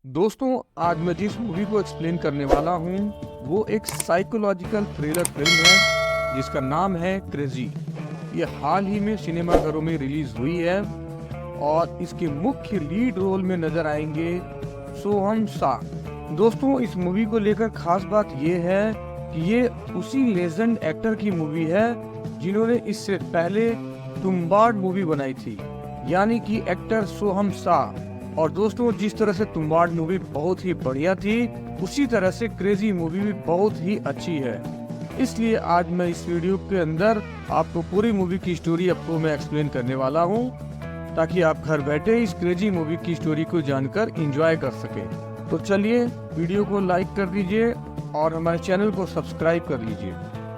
दोस्तों, आज मैं जिस मूवी को एक्सप्लेन करने वाला हूँ वो एक साइकोलॉजिकल थ्रिलर फिल्म है जिसका नाम है क्रेजी। ये हाल ही में सिनेमाघरों में रिलीज हुई है और इसके मुख्य लीड रोल में नजर आएंगे सोहम शाह। दोस्तों, इस मूवी को लेकर खास बात ये है कि ये उसी लेजेंड एक्टर की मूवी है जिन्होंने इससे पहले तुम्बाड मूवी बनाई थी, यानी कि एक्टर सोहम शाह। और दोस्तों, जिस तरह से तुम्बाड मूवी बहुत ही बढ़िया थी, उसी तरह से क्रेजी मूवी भी बहुत ही अच्छी है। इसलिए आज मैं इस वीडियो के अंदर आपको पूरी मूवी की स्टोरी आपको मैं एक्सप्लेन करने वाला हूँ, ताकि आप घर बैठे इस क्रेजी मूवी की स्टोरी को जानकर एंजॉय कर सके। तो चलिए, वीडियो को लाइक कर दीजिए और हमारे चैनल को सब्सक्राइब कर लीजिए।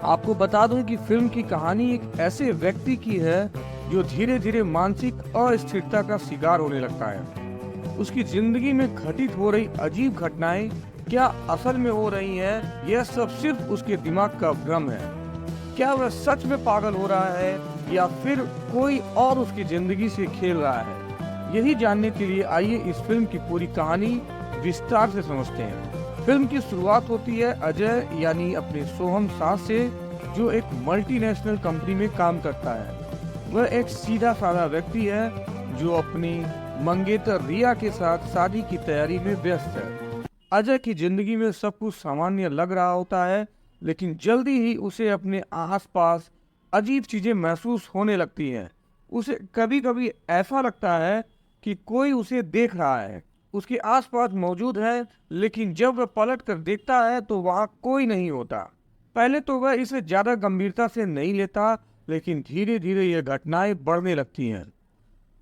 आपको बता दूं कि फिल्म की कहानी एक ऐसे व्यक्ति की है जो धीरे धीरे मानसिक अस्थिरता का शिकार होने लगता है। उसकी जिंदगी में घटित हो रही अजीब घटनाएं क्या असल में हो रही हैं, यह सब सिर्फ उसके दिमाग का भ्रम है। क्या वह सच में पागल हो रहा है या फिर कोई और उसकी जिंदगी से खेल रहा है? यही जानने के लिए आइए इस फिल्म की पूरी कहानी विस्तार से समझते हैं। फिल्म की शुरुआत होती है अजय यानी अपने सोहम शाह से, जो एक मल्टीनेशनल कंपनी में काम करता है। वह एक सीधा साधा व्यक्ति है जो अपनी मंगेतर रिया के साथ शादी की तैयारी में व्यस्त है। अजय की जिंदगी में सब कुछ सामान्य लग रहा होता है, लेकिन जल्दी ही उसे अपने आसपास अजीब चीजें महसूस होने लगती हैं। उसे कभी कभी ऐसा लगता है कि कोई उसे देख रहा है, उसके आसपास मौजूद है, लेकिन जब वह पलट कर देखता है तो वहाँ कोई नहीं होता। पहले तो वह इसे ज्यादा गंभीरता से नहीं लेता, लेकिन धीरे धीरे ये घटनाएं बढ़ने लगती हैं।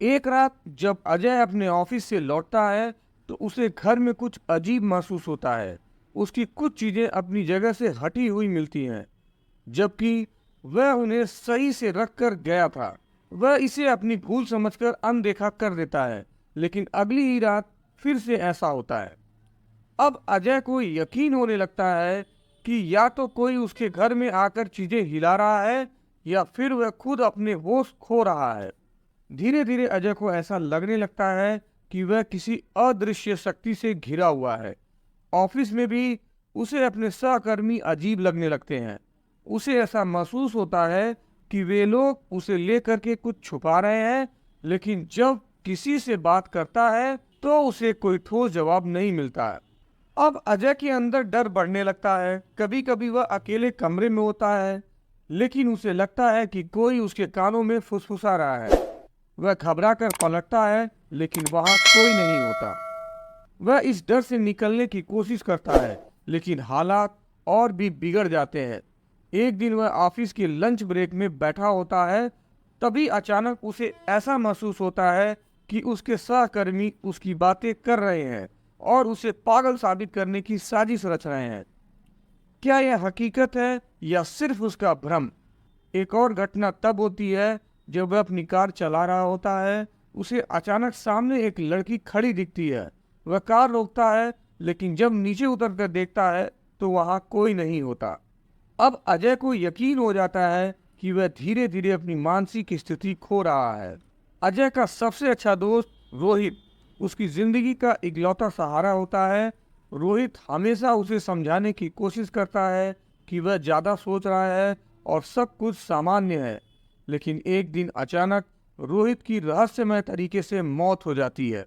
एक रात जब अजय अपने ऑफिस से लौटता है तो उसे घर में कुछ अजीब महसूस होता है। उसकी कुछ चीजें अपनी जगह से हटी हुई मिलती हैं, जबकि वह उन्हें सही से रख कर गया था। वह इसे अपनी भूल समझकर अनदेखा कर देता है, लेकिन अगली ही रात फिर से ऐसा होता है। अब अजय को यकीन होने लगता है कि या तो कोई उसके घर में आकर चीजें हिला रहा है या फिर वह खुद अपने होश खो रहा है। धीरे धीरे अजय को ऐसा लगने लगता है कि वह किसी अदृश्य शक्ति से घिरा हुआ है। ऑफिस में भी उसे अपने सहकर्मी अजीब लगने लगते हैं। उसे ऐसा महसूस होता है कि वे लोग उसे लेकर के कुछ छुपा रहे हैं, लेकिन जब किसी से बात करता है तो उसे कोई ठोस जवाब नहीं मिलता है। अब अजय के अंदर डर बढ़ने लगता है। कभी कभी वह अकेले कमरे में होता है, लेकिन उसे लगता है कि कोई उसके कानों में फुसफुसा रहा है। वह घबरा कर पलटता है, लेकिन वहां कोई नहीं होता। वह इस डर से निकलने की कोशिश करता है, लेकिन हालात और भी बिगड़ जाते हैं। एक दिन वह ऑफिस के लंच ब्रेक में बैठा होता है, तभी अचानक उसे ऐसा महसूस होता है कि उसके सहकर्मी उसकी बातें कर रहे हैं और उसे पागल साबित करने की साजिश रच रहे हैं। क्या यह हकीकत है या सिर्फ उसका भ्रम? एक और घटना तब होती है जब वह अपनी कार चला रहा होता है। उसे अचानक सामने एक लड़की खड़ी दिखती है। वह कार रोकता है, लेकिन जब नीचे उतर कर देखता है तो वहां कोई नहीं होता। अब अजय को यकीन हो जाता है कि वह धीरे धीरे अपनी मानसिक स्थिति खो रहा है। अजय का सबसे अच्छा दोस्त रोहित उसकी जिंदगी का इकलौता सहारा होता है। रोहित हमेशा उसे समझाने की कोशिश करता है कि वह ज्यादा सोच रहा है और सब कुछ सामान्य है, लेकिन एक दिन अचानक रोहित की रहस्यमय तरीके से मौत हो जाती है।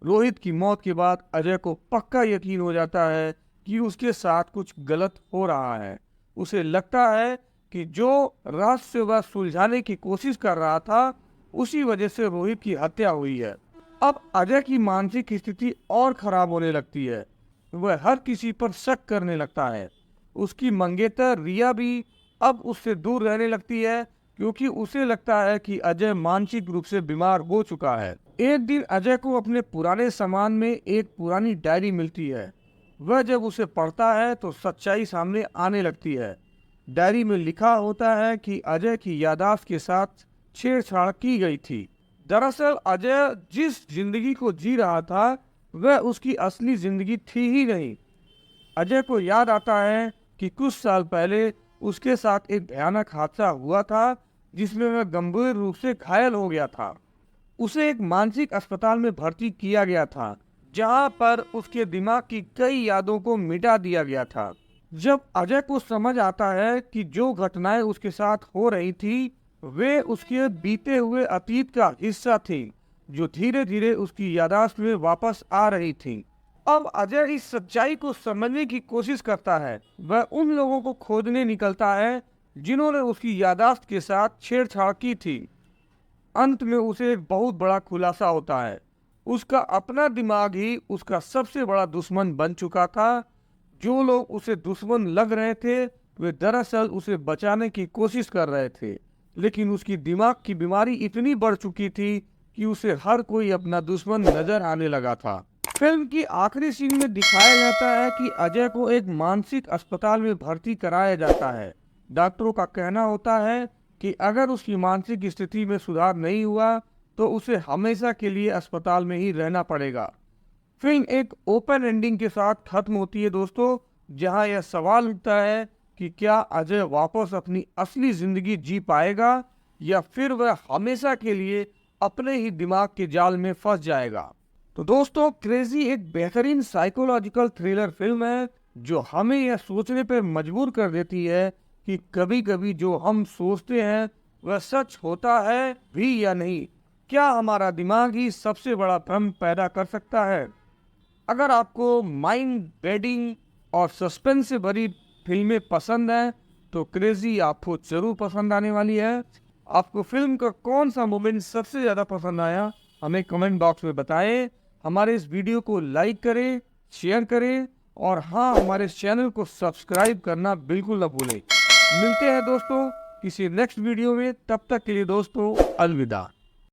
रोहित की मौत के बाद अजय को पक्का यकीन हो जाता है कि उसके साथ कुछ गलत हो रहा है। उसे लगता है कि जो रहस्य वह सुलझाने की कोशिश कर रहा था, उसी वजह से रोहित की हत्या हुई है। अब अजय की मानसिक स्थिति और खराब होने लगती है। वह हर किसी पर शक करने लगता है। उसकी मंगेतर रिया भी अब उससे दूर रहने लगती है, क्योंकि उसे लगता है कि अजय मानसिक रूप से बीमार हो चुका है। एक दिन अजय को अपने पुराने सामान में एक पुरानी डायरी मिलती है। वह जब उसे पढ़ता है तो सच्चाई सामने आने लगती है। डायरी में लिखा होता है कि अजय की याददाश्त के साथ छेड़छाड़ की गई थी। दरअसल अजय जिस जिंदगी को जी रहा था वह उसकी असली जिंदगी थी ही नहीं। अजय को याद आता है कि कुछ साल पहले उसके साथ एक भयानक हादसा हुआ था, जिसमें वह गंभीर रूप से घायल हो गया था। उसे एक मानसिक अस्पताल में भर्ती किया गया था, जहां पर उसके दिमाग की कई यादों को मिटा दिया गया था। जब अजय को समझ आता है कि जो घटनाएं उसके साथ हो रही थी वे उसके बीते हुए अतीत का हिस्सा थी, जो धीरे धीरे उसकी याददाश्त में वापस आ रही थी। अब अजय इस सच्चाई को समझने की कोशिश करता है। वह उन लोगों को खोजने निकलता है जिन्होंने उसकी याददाश्त के साथ छेड़छाड़ की थी। अंत में उसे एक बहुत बड़ा खुलासा होता है। उसका अपना दिमाग ही उसका सबसे बड़ा दुश्मन बन चुका था। जो लोग उसे दुश्मन लग रहे थे वे दरअसल उसे बचाने की कोशिश कर रहे थे, लेकिन उसकी दिमाग की बीमारी इतनी बढ़ चुकी थी कि उसे हर कोई अपना दुश्मन नजर आने लगा था। फिल्म की आखिरी सीन में दिखाया जाता है कि अजय को एक मानसिक अस्पताल में भर्ती कराया जाता है। डॉक्टरों का कहना होता है कि अगर उसकी मानसिक स्थिति में सुधार नहीं हुआ तो उसे हमेशा के लिए अस्पताल में ही रहना पड़ेगा। फिल्म एक ओपन एंडिंग के साथ खत्म होती है दोस्तों, जहां यह सवाल उठता है कि क्या अजय वापस अपनी असली जिंदगी जी पाएगा या फिर वह हमेशा के लिए अपने ही दिमाग के जाल में फंस जाएगा। तो दोस्तों, क्रेजी एक बेहतरीन साइकोलॉजिकल थ्रिलर फिल्म है जो हमें यह सोचने पर मजबूर कर देती है कि कभी कभी जो हम सोचते हैं वह सच होता है भी या नहीं। क्या हमारा दिमाग ही सबसे बड़ा भ्रम पैदा कर सकता है? अगर आपको माइंड बेडिंग और सस्पेंस से भरी फिल्में पसंद हैं तो क्रेजी आपको जरूर पसंद आने वाली है। आपको फिल्म का कौन सा मोमेंट सबसे ज़्यादा पसंद आया हमें कमेंट बॉक्स में बताएं। हमारे इस वीडियो को लाइक करें, शेयर करें और हाँ, हमारे चैनल को सब्सक्राइब करना बिल्कुल न भूलें। मिलते हैं दोस्तों किसी नेक्स्ट वीडियो में, तब तक के लिए दोस्तों अलविदा।